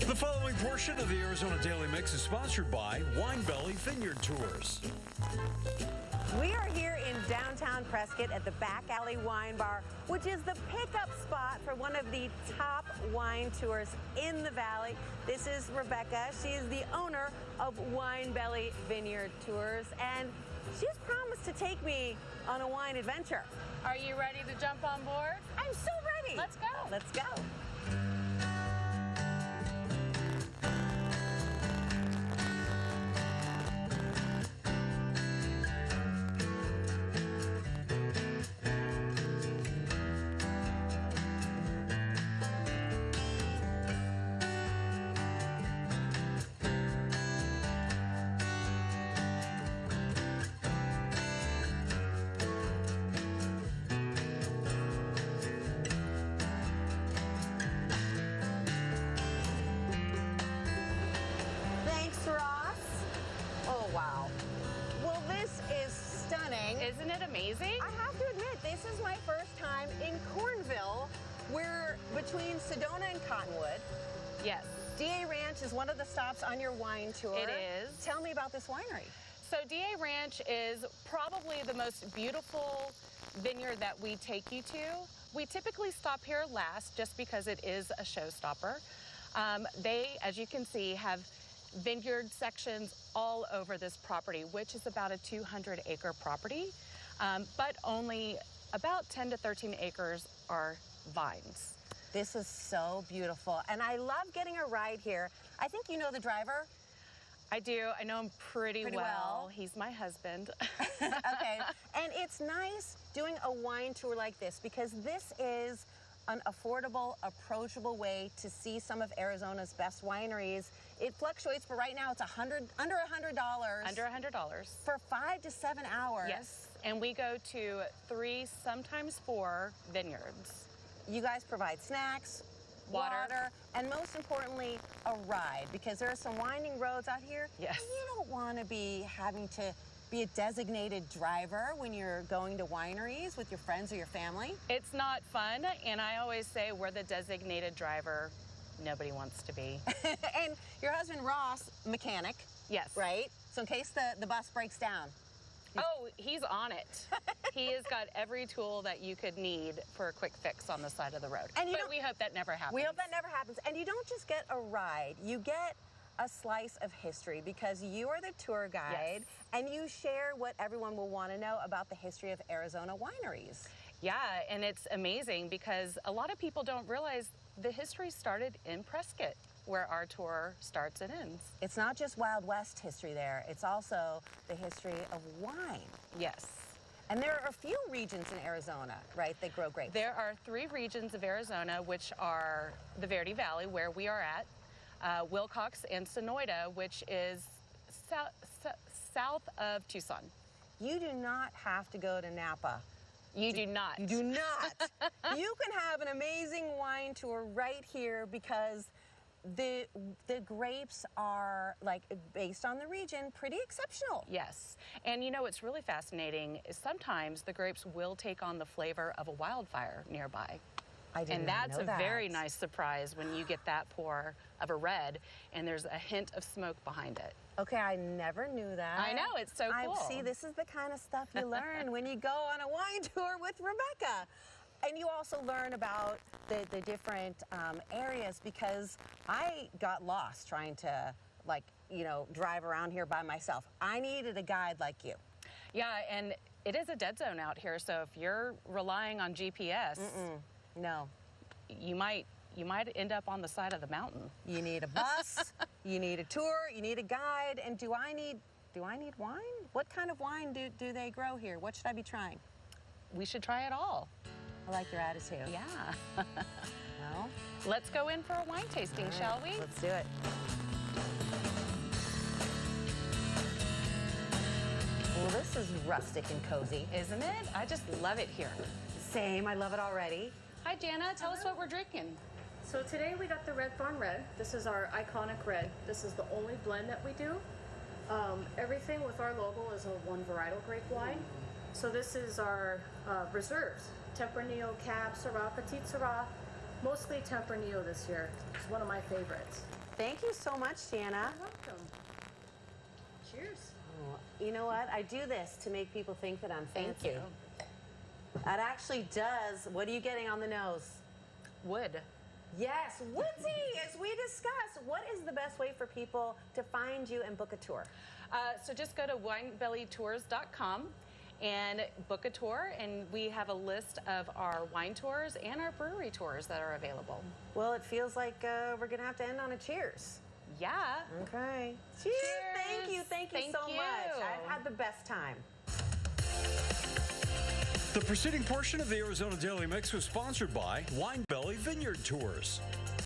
The following portion of the Arizona Daily Mix is sponsored by Belly Vineyard Tours. We are here in downtown Prescott at the Back Alley Wine Bar, which is the pickup spot for one of the top wine tours in the valley. This is Rebecca. She is the owner of Belly Vineyard Tours, and she's promised to take me on a wine adventure. Are you ready to jump on board? I'm so ready. Let's go. Let's go. Isn't it amazing? I have to admit, this is my first time in Cornville. We're between Sedona and Cottonwood. Yes. DA Ranch is one of the stops on your wine tour. It is. Tell me about this winery. So DA Ranch is probably the most beautiful vineyard that we take you to. We typically stop here last just because it is a showstopper. They, as you can see, have vineyard sections all over this property, which is about a 200-acre property, but only about 10 to 13 acres are vines. This is so beautiful, and I love getting a ride here. I think you know the driver? I do. I know him pretty well. He's my husband. Okay, and it's nice doing a wine tour like this because this is an affordable, approachable way to see some of Arizona's best wineries. It fluctuates, but right now it's under $100. Under $100. For 5 to 7 hours. Yes, and we go to 3, sometimes 4 vineyards. You guys provide snacks, water, and most importantly, a ride, because there are some winding roads out here. Yes. And you don't want to be having to be a designated driver when you're going to wineries with your friends or your family. It's not fun, and I always say we're the designated driver nobody wants to be. And your husband, Ross, mechanic. Yes. Right? So in case the bus breaks down. Oh, he's on it. He has got every tool that you could need for a quick fix on the side of the road. But we hope that never happens. We hope that never happens. And you don't just get a ride. You get a slice of history because you are the tour guide, yes, and you share what everyone will want to know about the history of Arizona wineries. Yeah, and it's amazing because a lot of people don't realize the history started in Prescott, where our tour starts and ends. It's not just Wild West history there, it's also the history of wine. Yes. And there are a few regions in Arizona, right, that grow grapes. There are 3 regions of Arizona, which are the Verde Valley, where we are at, Wilcox and Sonoyta, which is south of Tucson. You do not have to go to Napa. You do not. You do not. You can have an amazing wine tour right here because the grapes are, like, based on the region, pretty exceptional. Yes. And you know what's really fascinating is sometimes the grapes will take on the flavor of a wildfire nearby. And that's a very nice surprise when you get that pour of a red and there's a hint of smoke behind it. Okay, I never knew that. I know, it's so cool. See, this is the kind of stuff you learn when you go on a wine tour with Rebecca. And you also learn about the different areas because I got lost trying to, like, you know, drive around here by myself. I needed a guide like you. Yeah, and it is a dead zone out here, so if you're relying on GPS, no, you might end up on the side of the mountain. You need a bus, you need a tour, you need a guide, and do I need wine? What kind of wine do they grow here? What should I be trying? We should try it all. I like your attitude. Yeah. Well, let's go in for a wine tasting, right, shall we? Let's do it. Well, this is rustic and cozy. Isn't it? I just love it here. Same, I love it already. Hi, Jana. Tell us what we're drinking. So today we got the Red Farm Red. This is our iconic red. This is the only blend that we do. Everything with our logo is a one varietal grape wine. So this is our reserves. Tempranillo, Cab, Syrah, Petite Syrah, Mostly Tempranillo this year. It's one of my favorites. Thank you so much, Jana. You're welcome. Cheers. Oh, you know what? I do this to make people think that I'm fancy. Thank you. That actually does. What are you getting on the nose? Wood. Yes, Woodsy, as we discussed. What is the best way for people to find you and book a tour? So just go to winebellytours.com and book a tour, and we have a list of our wine tours and our brewery tours that are available. Well, it feels like we're going to have to end on a cheers. Yeah. Okay. Cheers. Thank you. Thank you Thank so you. much. I've had the best time. The preceding portion of the Arizona Daily Mix was sponsored by Belly Vineyard Tours.